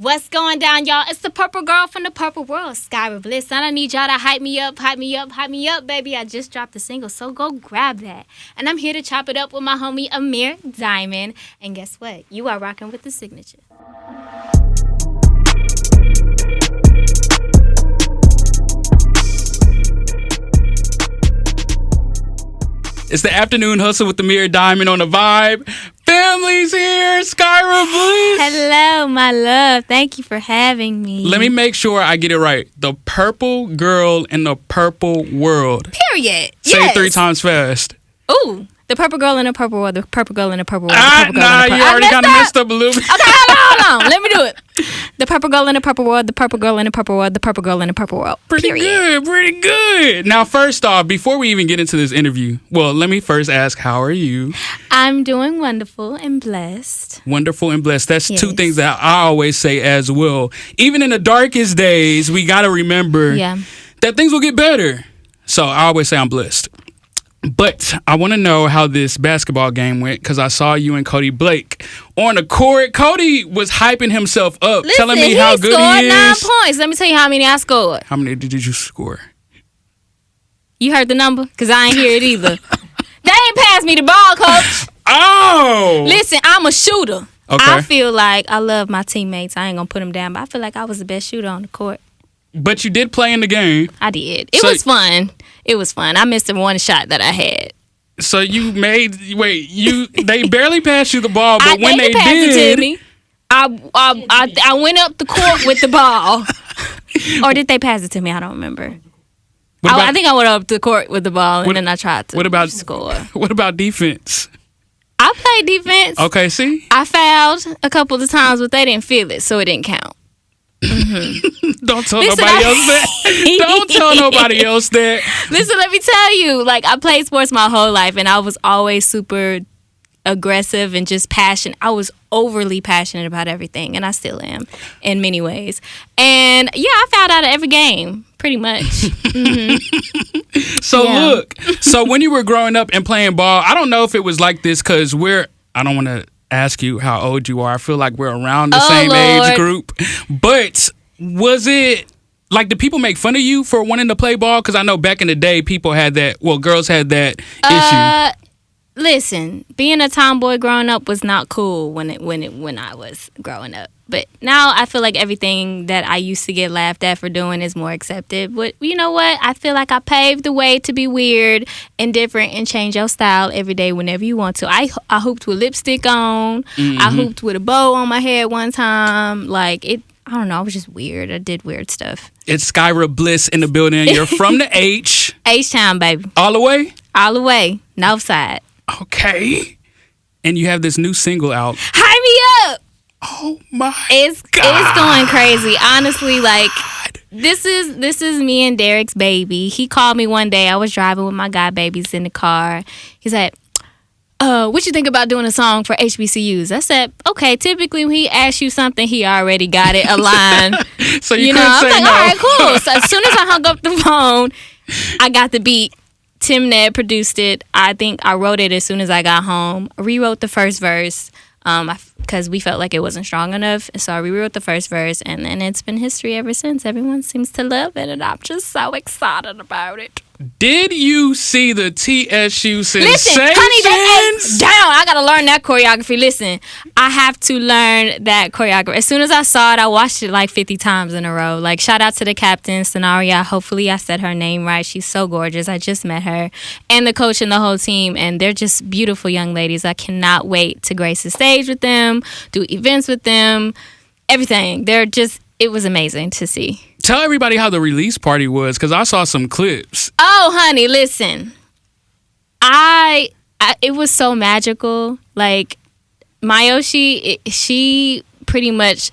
What's going down, y'all? It's the purple girl from the purple world, Skyrah Bliss. And I need y'all to hype me up, baby. I just dropped a single, so go grab that. And I'm here to chop it up with my homie Amir Diamond. And guess what? You are rocking with the signature. It's the afternoon hustle with Amir Diamond on the vibe. Family's here, Skyrah Bliss. Hello, my love. Thank you for having me. Let me make sure I get it right. The purple girl in the purple world. Period. Say it 3 times fast. Ooh. The purple girl in the purple world, the purple girl in the purple world, You already kind of messed up a little bit. Okay, hold on. Let me do it. The purple girl in the purple world, the purple girl in the purple world, the purple girl in the purple world. Pretty good. Now, first off, before we even get into this interview, well, let me first ask, how are you? I'm doing wonderful and blessed. Wonderful and blessed. That's two things that I always say as well. Even in the darkest days, we got to remember that things will get better. So I always say I'm blessed. But I want to know how this basketball game went because I saw you and Cody Blake on the court. Cody was hyping himself up, telling me how good he is. He scored 9 points. Let me tell you how many I scored. How many did you score? You heard the number? Because I ain't hear it either. They ain't passed me the ball, coach. Oh! Listen, I'm a shooter. Okay. I feel like I love my teammates. I ain't going to put them down, but I feel like I was the best shooter on the court. But you did play in the game. I did. It was fun. It was fun. I missed the one shot that I had. So you they barely passed you the ball, but when they passed did, it to me. I went up the court with the ball. Or did they pass it to me? I don't remember. I think I went up the court with the ball and then I tried to score. What about defense? I played defense. Okay, see? I fouled a couple of times, but they didn't feel it, so it didn't count. Mm-hmm. Don't tell nobody else that. Don't tell nobody else that. Listen, let me tell you, like, I played sports my whole life and I was always super aggressive and just passionate. I was overly passionate about everything, and I still am in many ways. And I fouled out of every game pretty much. Mm-hmm. So when you were growing up and playing ball, I don't know if it was like this because I don't want to ask you how old you are. I feel like we're around the same age group. But was it like, did people make fun of you for wanting to play ball? Because I know back in the day, people had that. Well, girls had that issue. Listen, being a tomboy growing up was not cool when I was growing up. But now I feel like everything that I used to get laughed at for doing is more accepted. But you know what? I feel like I paved the way to be weird and different and change your style every day whenever you want to. I hooped with lipstick on. Mm-hmm. I hooped with a bow on my head one time. Like, I don't know. I was just weird. I did weird stuff. It's Skyrah Bliss in the building. You're from the H. H-Town, baby. All the way? All the way. North side. Okay. And you have this new single out. Hype me up! Oh my God. It's going crazy. Honestly, like, this is me and Derek's baby. He called me one day. I was driving with my god babies in the car. He said, what you think about doing a song for HBCUs? I said, okay, typically when he asks you something, he already got it aligned. So you couldn't I'm say like, no. all right, cool. So as soon as I hung up the phone, I got the beat. Tim Ned produced it. I think I wrote it as soon as I got home. I rewrote the first verse because we felt like it wasn't strong enough. So I rewrote the first verse, and then it's been history ever since. Everyone seems to love it, and I'm just so excited about it. Did you see the TSU sensations? Listen, honey, down. I gotta learn that choreography. Listen, I have to learn that choreography. As soon as I saw it, I watched it like 50 times in a row. Like, shout out to the captain, Sonaria. Hopefully I said her name right. She's so gorgeous. I just met her. And the coach and the whole team. And they're just beautiful young ladies. I cannot wait to grace the stage with them, do events with them, everything. It was amazing to see. Tell everybody how the release party was, because I saw some clips. Oh, honey, listen. It was so magical. Like, Mayoshi, she pretty much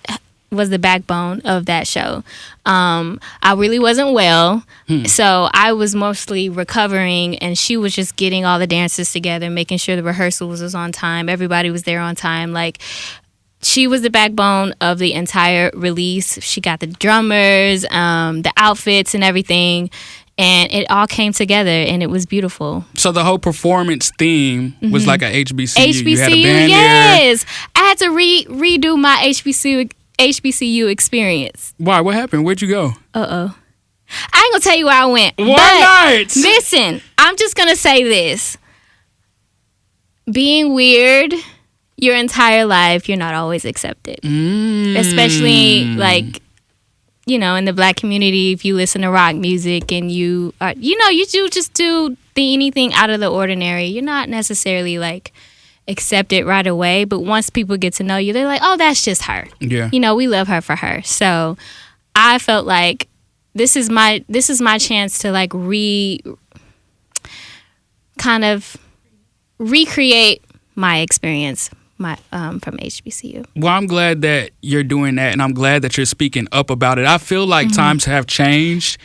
was the backbone of that show. I really wasn't well, so I was mostly recovering, and she was just getting all the dancers together, making sure the rehearsals was on time. Everybody was there on time. Like, she was the backbone of the entire release. She got the drummers, the outfits and everything. And it all came together, and it was beautiful. So the whole performance theme was like a HBCU. HBCU, you had a band yes. There. I had to redo my HBCU experience. Why? What happened? Where'd you go? I ain't gonna tell you where I went. Why not? Listen, I'm just gonna say this. Being weird your entire life, you're not always accepted. Especially, like, you know, in the Black community, if you listen to rock music and you are, you know, you just do anything out of the ordinary, you're not necessarily, like, accepted right away. But once people get to know you, they're like, oh, that's just her. Yeah. You know, we love her for her. So I felt like this is my chance to, like, recreate my experience from HBCU. Well, I'm glad that you're doing that, and I'm glad that you're speaking up about it. I feel like times have changed.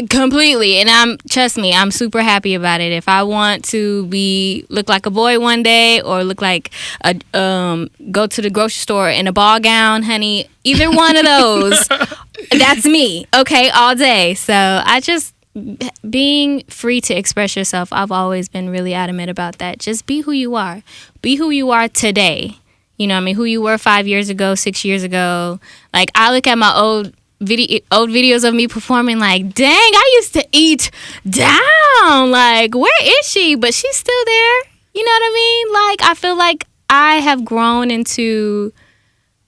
Completely, and trust me, I'm super happy about it. If I want to look like a boy one day, or look like go to the grocery store in a ball gown, honey, either one of those, that's me. Okay, all day. So being free to express yourself, I've always been really adamant about that. Just be who you are. Be who you are today. You know what I mean? Who you were 5 years ago, 6 years ago. Like, I look at my old videos of me performing, like, dang, I used to eat down. Like, where is she? But she's still there. You know what I mean? Like, I feel like I have grown into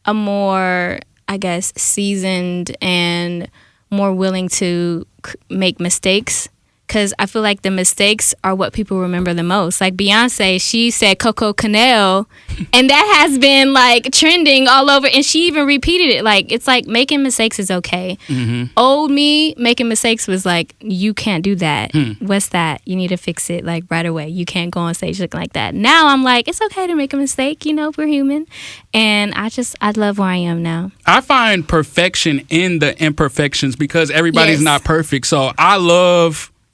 a more, I guess, seasoned and more willing to make mistakes, because I feel like the mistakes are what people remember the most. Like Beyonce, she said Coco Chanel, and that has been, like, trending all over, and she even repeated it. Like, it's like, making mistakes is okay. Old me making mistakes was like, you can't do that. What's that? You need to fix it, like, right away. You can't go on stage looking like that. Now I'm like, it's okay to make a mistake. You know, we're human. And I love where I am now. I find perfection in the imperfections, because everybody's not perfect. So I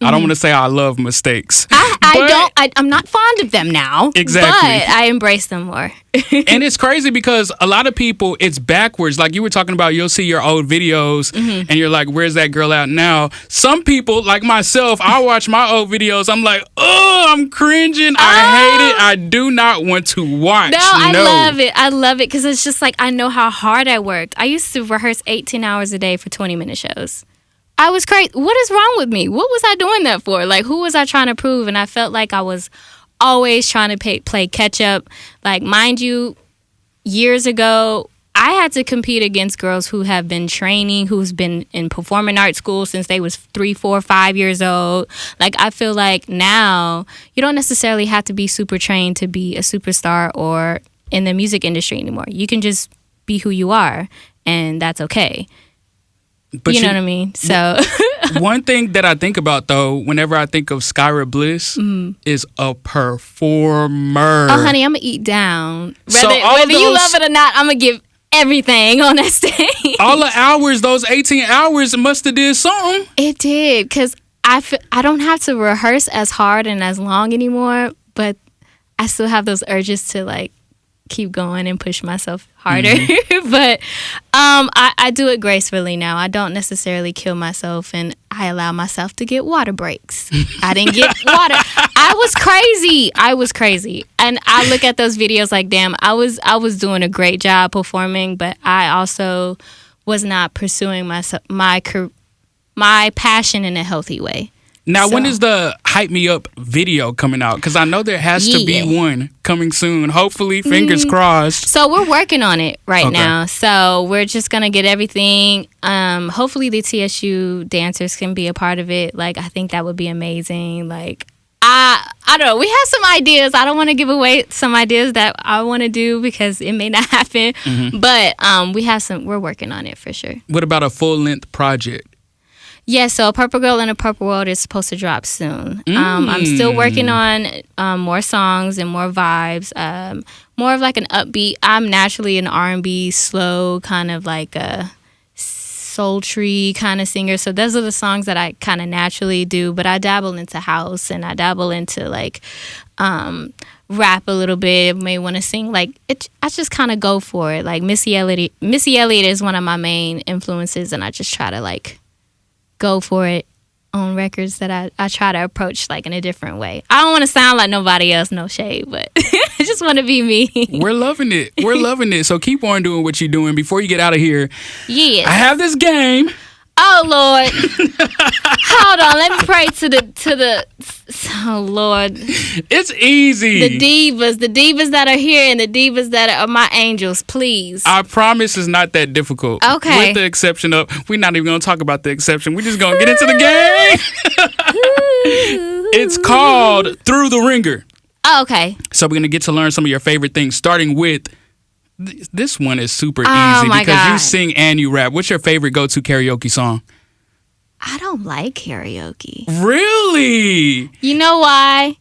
don't want to say I love mistakes. I'm not fond of them now. Exactly. But I embrace them more. And it's crazy, because a lot of people, it's backwards. Like you were talking about, you'll see your old videos and you're like, where's that girl at now? Some people, like myself, I watch my old videos. I'm like, oh, I'm cringing. I hate it. I do not want to watch. No, I love it. I love it, because it's just like, I know how hard I worked. I used to rehearse 18 hours a day for 20-minute shows. I was crazy. What is wrong with me? What was I doing that for? Like, who was I trying to prove? And I felt like I was always trying to play catch up. Like, mind you, years ago, I had to compete against girls who have been training, who's been in performing arts school since they was 3, 4, 5 years old. Like, I feel like now you don't necessarily have to be super trained to be a superstar or in the music industry anymore. You can just be who you are, and that's okay. But you know what I mean? So one thing that I think about, though, whenever I think of Skyrah Bliss, is a performer. Oh, honey, I'm going to eat down. Whether you love it or not, I'm going to give everything on that stage. All the hours, those 18 hours, must have did something. It did, because I don't have to rehearse as hard and as long anymore, but I still have those urges to, like, keep going and push myself harder. But I do it gracefully now. I don't necessarily kill myself, and I allow myself to get water breaks. I didn't get water. I was crazy. And I look at those videos like, damn, I was doing a great job performing, but I also was not pursuing my passion in a healthy way. Now, when is the Hype Me Up video coming out? Because I know there has to be one coming soon. Hopefully, fingers crossed. So we're working on it right now. So we're just going to get everything. Hopefully, the TSU dancers can be a part of it. Like, I think that would be amazing. Like, I don't know. We have some ideas. I don't want to give away some ideas that I want to do, because it may not happen. But we're working on it for sure. What about a full-length project? Yeah, so Purple Girl in a Purple World is supposed to drop soon. I'm still working on more songs and more vibes, more of like an upbeat. I'm naturally an R&B, slow, kind of like a sultry kind of singer. So those are the songs that I kind of naturally do. But I dabble into house, and I dabble into like rap a little bit. I may want to sing. Like, I just kind of go for it. Like Missy Elliott is one of my main influences, and I just try to like go for it on records that I try to approach like in a different way. I don't want to sound like nobody else, no shade, but I just want to be me. We're loving it. We're loving it. So keep on doing what you're doing. Before you get out of here, yes. I have this game. Oh Lord. Hold on, let me pray to the oh Lord. It's easy. The divas that are here and the divas that are my angels, please. I promise it's not that difficult. Okay. With the exception of, we're not even going to talk about the exception. We're just going to get into the game. It's called Through the Ringer. Oh, okay. So we're going to get to learn some of your favorite things, starting with, this one is super easy because God. you sing and you rap. What's your favorite go-to karaoke song? I don't like karaoke. Really? You know why?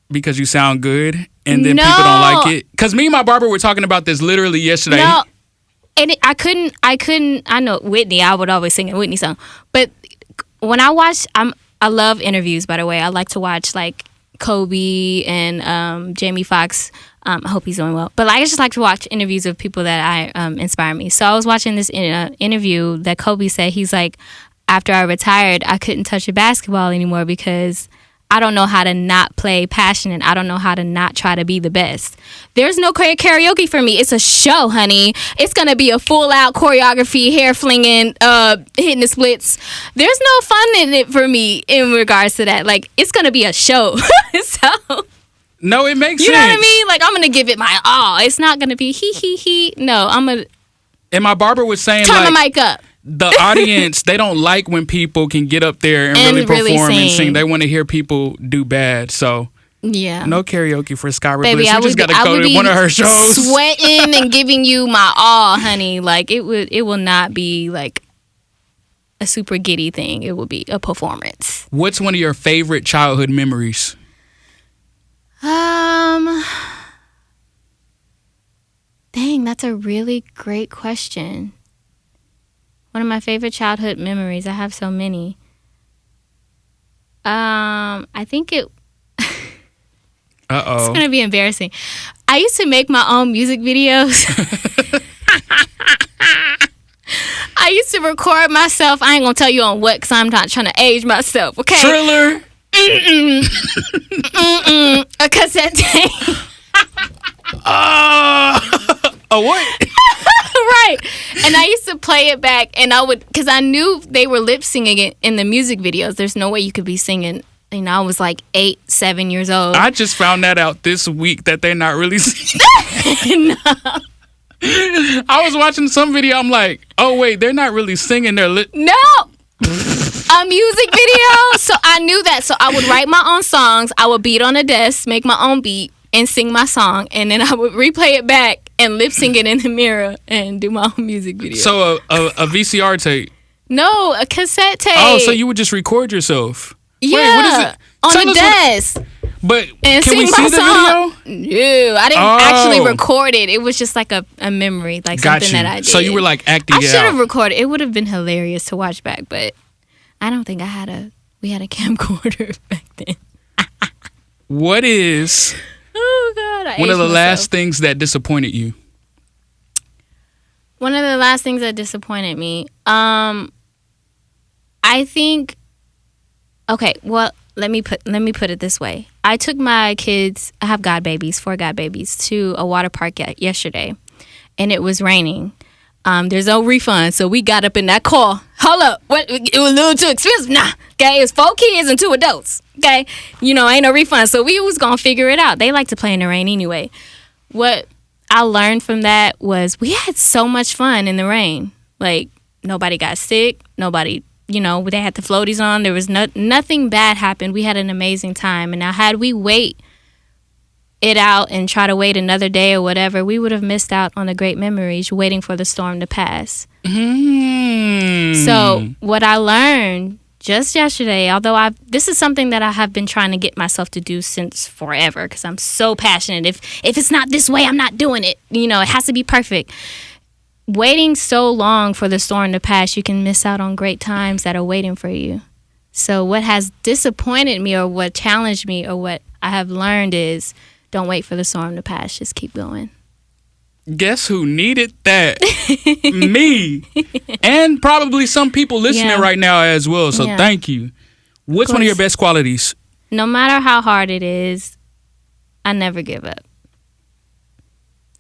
Because you sound good and then No. people don't like it? Because me and my barber were talking about this literally yesterday. No. And I couldn't, I know Whitney, I would always sing a Whitney song. But when I watch, I love interviews, by the way. I like to watch like Kobe and Jamie Foxx. I hope he's doing well. But I just like to watch interviews of people that inspire me. So I was watching this interview that Kobe said. He's like, after I retired, I couldn't touch a basketball anymore because I don't know how to not play passionate. I don't know how to not try to be the best. There's no karaoke for me. It's a show, honey. It's going to be a full-out choreography, hair flinging, hitting the splits. There's no fun in it for me in regards to that. Like, it's going to be a show. So... No, it makes sense. You know what I mean? Like, I'm going to give it my all. It's not going to be he. No, I'm going to... And my barber was saying, turn like... my mic up. The audience, they don't like when people can get up there and really perform and sing. They want to hear people do bad. So, yeah. No karaoke for Skyrah Baby, Bliss. We just got to go to one of her shows. Sweating and giving you my all, honey. Like, it will not be, like, a super giddy thing. It will be a performance. What's one of your favorite childhood memories? Dang, that's a really great question. One of my favorite childhood memories. I have so many. I think it... Uh-oh. It's going to be embarrassing. I used to make my own music videos. I used to record myself. I ain't going to tell you on what because I'm not trying to age myself, okay? Triller. A cassette tape. A what? Right. And I used to play it back and I would, because I knew they were lip singing it in the music videos. There's no way you could be singing. You know, I was like 8, 7 years old. I just found that out this week that they're not really singing. No. I was watching some video. I'm like, oh, wait, they're not really singing their lip. No. A music video. So I knew that. So I would write my own songs. I would beat on a desk, make my own beat, and sing my song. And then I would replay it back and lip sync it in the mirror and do my own music video. So a VCR tape? No, a cassette tape. Oh, so you would just record yourself? Yeah. Wait, what is it? On the desk. But and can we see the song. video? No, I didn't actually record it. It was just like a memory, like something that I did. So you were like acting it out. I should have recorded. It would have been hilarious to watch back, but I don't think we had a camcorder back then. What is one of the last things that disappointed you? One of the last things that disappointed me, I think. Okay, well, let me put it this way. I took my kids. I have 4 god babies, to a water park yesterday, and it was raining. There's no refund, so we got up in that car. Hold up, what? It was a little too expensive. Nah, okay, it was 4 kids and 2 adults. Okay, ain't no refund, so we was gonna figure it out. They like to play in the rain anyway. What I learned from that was we had so much fun in the rain. Like, nobody got sick. Nobody, they had the floaties on. There was nothing bad happened. We had an amazing time. And now had we wait it out and try to wait another day or whatever, we would have missed out on the great memories waiting for the storm to pass. So what I learned just yesterday, although this is something that I have been trying to get myself to do since forever because I'm so passionate. If it's not this way, I'm not doing it. It has to be perfect. Waiting so long for the storm to pass, you can miss out on great times that are waiting for you. So what has disappointed me or what challenged me or what I have learned is don't wait for the storm to pass. Just keep going. Guess who needed that? Me. And probably some people listening right now as well. So thank you. What's one of your best qualities? No matter how hard it is, I never give up.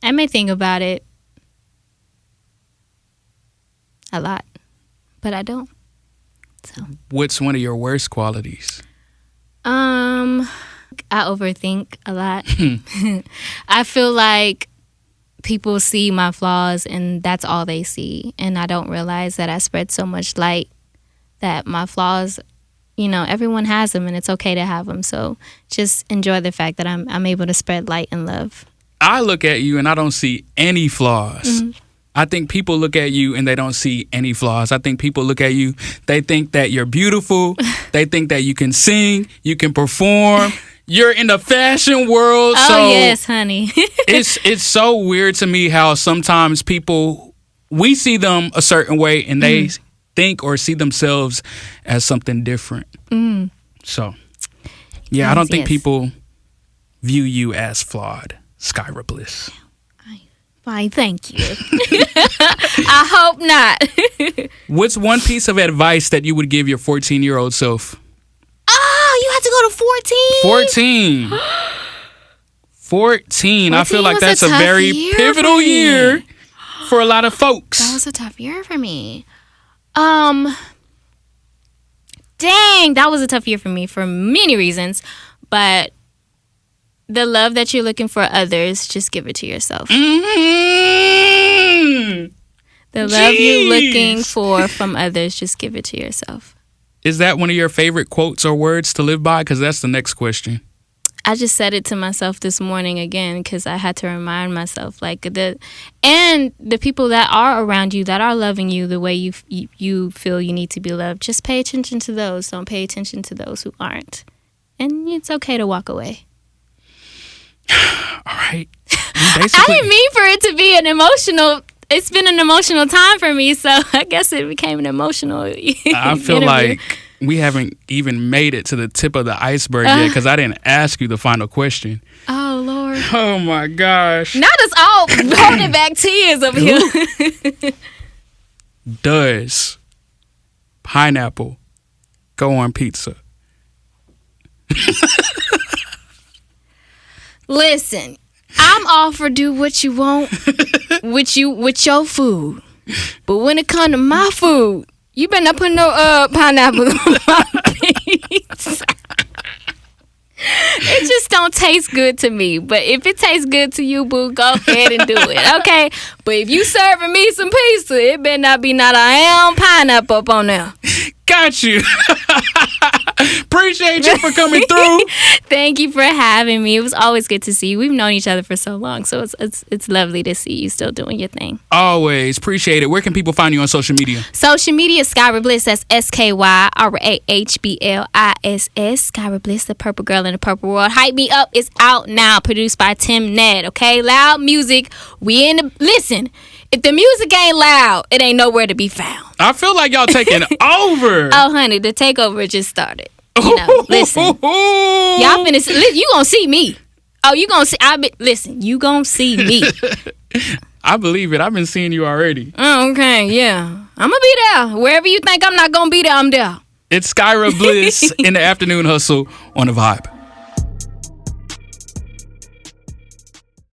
I may think about it a lot, but I don't. So. What's one of your worst qualities? I overthink a lot. I feel like people see my flaws and that's all they see. And I don't realize that I spread so much light that my flaws, everyone has them and it's okay to have them. So just enjoy the fact that I'm able to spread light and love. I look at you and I don't see any flaws. Mm-hmm. I think people look at you and they don't see any flaws. I think people look at you, they think that you're beautiful. They think that you can sing, you can perform. You're in the fashion world. Oh, so yes, honey. it's so weird to me how sometimes people, we see them a certain way and they think or see themselves as something different. Mm. So, yeah, yes, I don't think people view you as flawed. Skyrah Bliss. Fine, thank you. I hope not. What's one piece of advice that you would give your 14-year-old self? Oh, you had to go to 14? 14. I feel like that's a very pivotal year for a lot of folks. That was a tough year for me. Dang, that was a tough year for me for many reasons. But the love that you're looking for others, just give it to yourself. Mm-hmm. The love you're looking for from others, just give it to yourself. Is that one of your favorite quotes or words to live by? Because that's the next question. I just said it to myself this morning again because I had to remind myself, the people that are around you, that are loving you the way you feel you need to be loved, just pay attention to those. Don't pay attention to those who aren't. And it's okay to walk away. All right. I didn't mean for it to be it's been an emotional time for me, so I guess it became an emotional I feel like we haven't even made it to the tip of the iceberg yet because I didn't ask you the final question. Oh, Lord. Oh, my gosh. Not us all holding back tears over here. Does pineapple go on pizza? Listen, I'm all for do what you want with your food. But when it comes to my food, you better not put no pineapple on my pizza. It just don't taste good to me. But if it tastes good to you, boo, go ahead and do it, okay? But if you serving me some pizza, it better not be not a ounce pineapple up on there. Got you. Appreciate you for coming through. Thank you for having me. It was always good to see you. We've known each other for so long, so it's lovely to see you still doing your thing. Always. Appreciate it. Where can people find you on social media? Social media, Skyrah Bliss. That's SKYRAHBLISS. Skyrah Bliss, the purple girl in the purple world. Hype Me Up is out now, produced by Tim Ned, okay? Loud music. Listen, if the music ain't loud, it ain't nowhere to be found. I feel like y'all taking over. Oh, honey, the takeover just started. Listen. Y'all finna you gonna see me. Oh, you gonna see. Listen, you gonna see me. I believe it. I've been seeing you already. Oh, okay, yeah. I'm gonna be there. Wherever you think I'm not gonna be there, I'm there. It's Skyrah Bliss in the Afternoon Hustle on The Vibe.